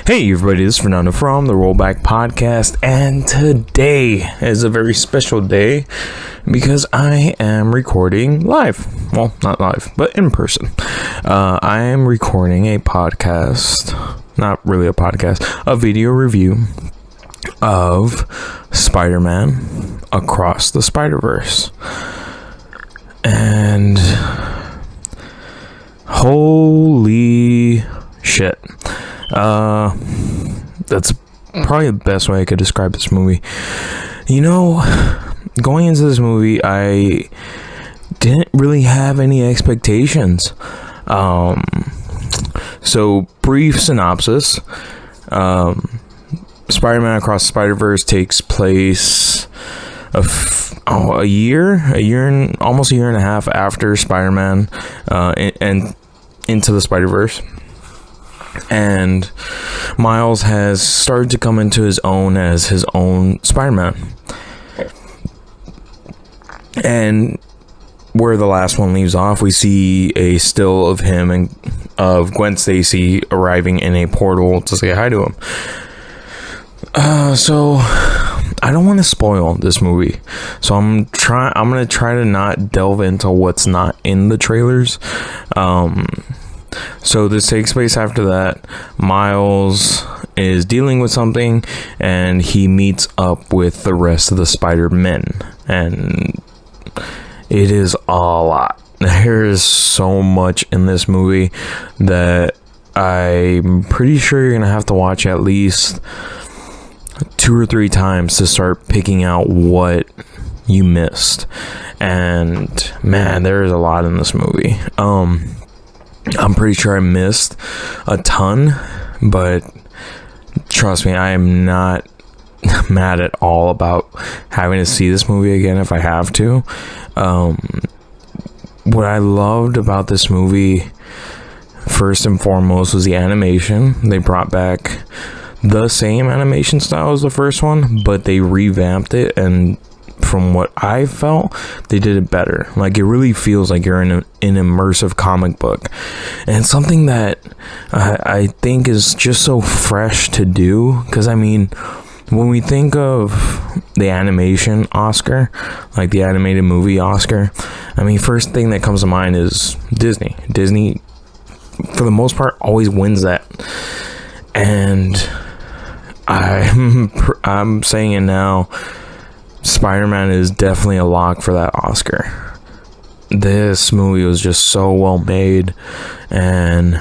Hey everybody, this is Fernando from the Rollback Podcast, and today is a very special day because I am recording live. Well, not live, but in person. I am recording a podcast, not really a podcast, a video review of SpiderMan Across the Spider-Verse. And holy shit. That's probably the best way I could describe this movie. You know, going into this movie, I didn't really have any expectations. So brief synopsis. Spider-Man Across the Spider-Verse takes place a year and almost a year and a half after Spider-Man and Into the Spider-Verse. And Miles has started to come into his own as his own Spider-Man. And where the last one leaves off, we see a still of him and of Gwen Stacy arriving in a portal to say hi to him. So I don't want to spoil this movie, so I'm gonna try to not delve into what's not in the trailers. So this takes place after that. Miles is dealing with something, and he meets up with the rest of the Spider-Men, and it is a lot. There is so much in this movie that I'm pretty sure you're gonna have to watch at least 2 or 3 times to start picking out what you missed. And man, there is a lot in this movie. I'm pretty sure I missed a ton, but trust me, I am not mad at all about having to see this movie again if I have to. What I loved about this movie, first and foremost, was the animation. They brought back the same animation style as the first one, but they revamped it, and from what I felt, they did it better. Like, it really feels like you're in an immersive comic book, and something that I think is just so fresh to do. Because I mean, when we think of the animation Oscar, like the animated movie Oscar, I mean, first thing that comes to mind is Disney. Disney, for the most part, always wins that. And I'm saying it now, Spider-Man is definitely a lock for that Oscar. This movie was just so well made, and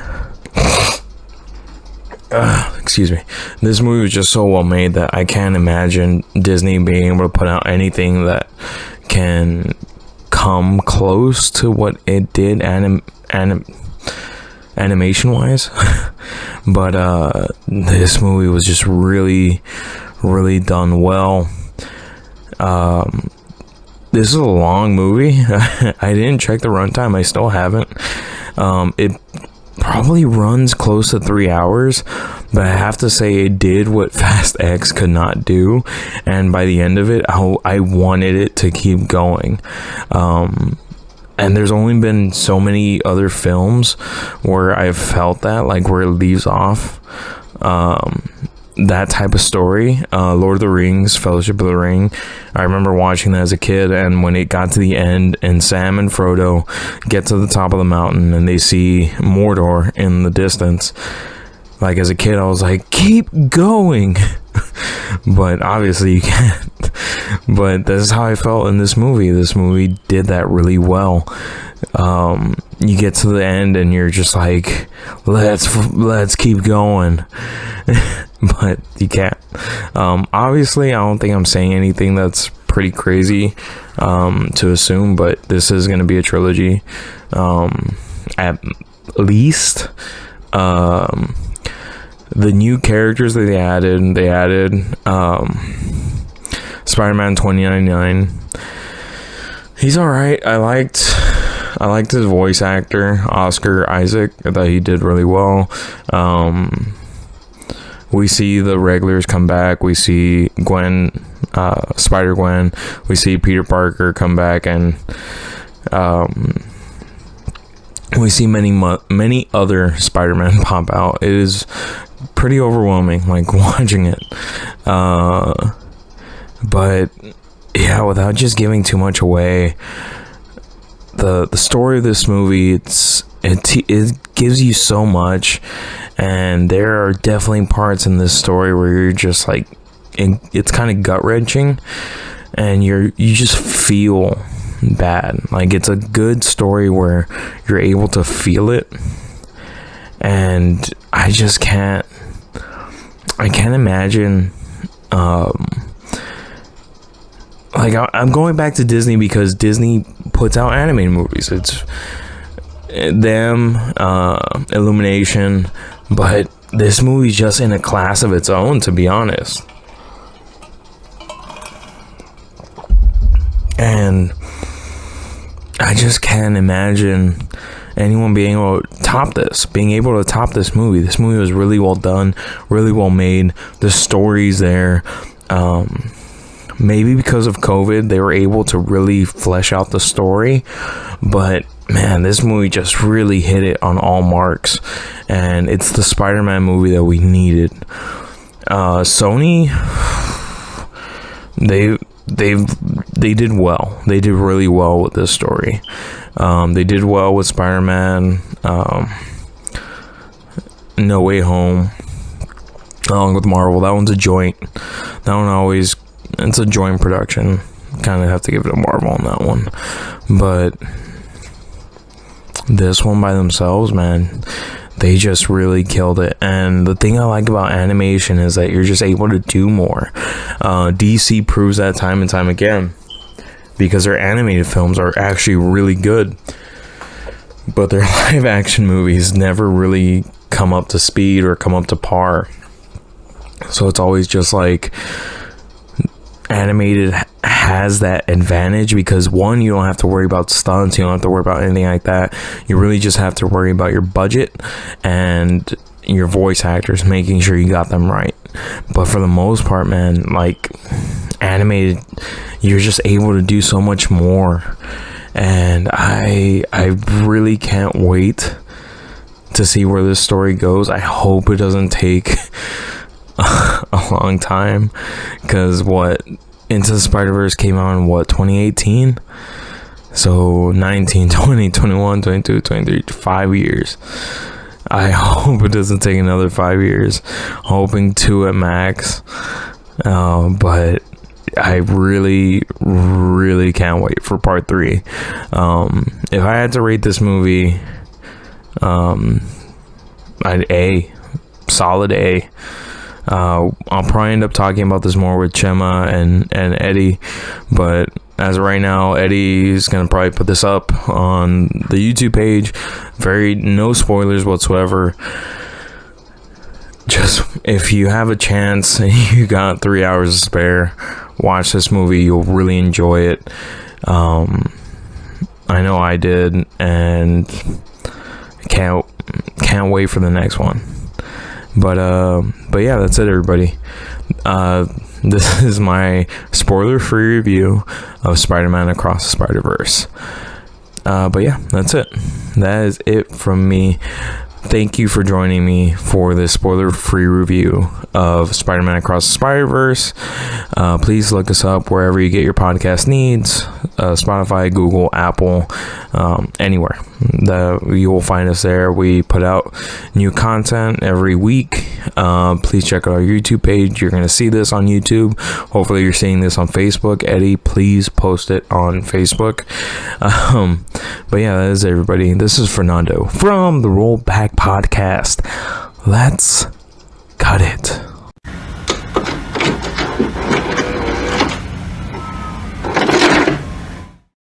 excuse me, this movie was just so well made that I can't imagine Disney being able to put out anything that can come close to what it did animation wise. But this movie was just really done well. This is a long movie. I didn't check the runtime. I still haven't. It probably runs close to 3 hours, but I have to say it did what Fast X could not do, and by the end of it, I wanted it to keep going. And there's only been so many other films where I've felt that, like, where it leaves off that type of story. Lord of the Rings, Fellowship of the Ring, I remember watching that as a kid, and when it got to the end and Sam and Frodo get to the top of the mountain and they see Mordor in the distance, like, as a kid I was like, keep going. But obviously you can't. But that's how I felt in this movie. This movie did that really well. You get to the end and you're just like, let's keep going. But you can't. Obviously, I don't think I'm saying anything that's pretty crazy to assume, but this is going to be a trilogy, at least. The new characters that they added Spider-Man 2099. He's alright. I liked his voice actor, Oscar Isaac. I thought he did really well. We see the regulars come back. We see Gwen, Spider-Gwen. We see Peter Parker come back, and we see many other Spider-Man pop out. It is pretty overwhelming, like, watching it. But yeah, without just giving too much away, the story of this movie, it gives you so much, and there are definitely parts in this story where you're just like, it's kind of gut wrenching, and you just feel bad. Like, it's a good story where you're able to feel it, and I can't imagine. Like, I'm going back to Disney because Disney puts out animated movies. It's them, Illumination, but this movie's just in a class of its own, to be honest. And I just can't imagine anyone being able to top this movie. This movie was really well done, really well made. The story's there. Maybe because of COVID, they were able to really flesh out the story, but man, this movie just really hit it on all marks, and it's the Spider-Man movie that we needed. Sony, they did well. They did really well with this story. They did well with Spider-Man, No Way Home, along with Marvel. That one's a joint. It's a joint production. Kind of have to give it a Marvel on that one. But this one by themselves, man, they just really killed it. And the thing I like about animation is that you're just able to do more. DC proves that time and time again, because their animated films are actually really good, but their live action movies never really come up to speed or come up to par. So it's always just like, animated has that advantage because, one, you don't have to worry about stunts, you don't have to worry about anything like that. You really just have to worry about your budget and your voice actors, making sure you got them right. But for the most part, man, like, animated, you're just able to do so much more, and I really can't wait to see where this story goes. I hope it doesn't take a long time, because Into the Spider-Verse came out in 2018, so 19, 20, 21, 22, 23, 5 years. I hope it doesn't take another 5 years, hoping 2 at max, but I really can't wait for part 3. If I had to rate this movie, I'd solid A. I'll probably end up talking about this more with Chema and Eddie, but as of right now, Eddie is gonna probably put this up on the YouTube page. No spoilers whatsoever. Just, if you have a chance and you got 3 hours to spare, watch this movie. You'll really enjoy it. I know I did, and can't wait for the next one. But yeah, that's it, everybody. This is my spoiler-free review of Spider-Man Across the Spider-Verse. But yeah, that's it. That is it from me. Thank you for joining me for this spoiler-free review of Spider-Man Across the Spider-Verse. Please look us up wherever you get your podcast needs. Spotify, Google, Apple, anywhere. You will find us there. We put out new content every week. Please check out our YouTube page. You're going to see this on YouTube. Hopefully you're seeing this on Facebook. Eddie, please post it on Facebook. But yeah, that is everybody. This is Fernando from the Rollback Podcast. Let's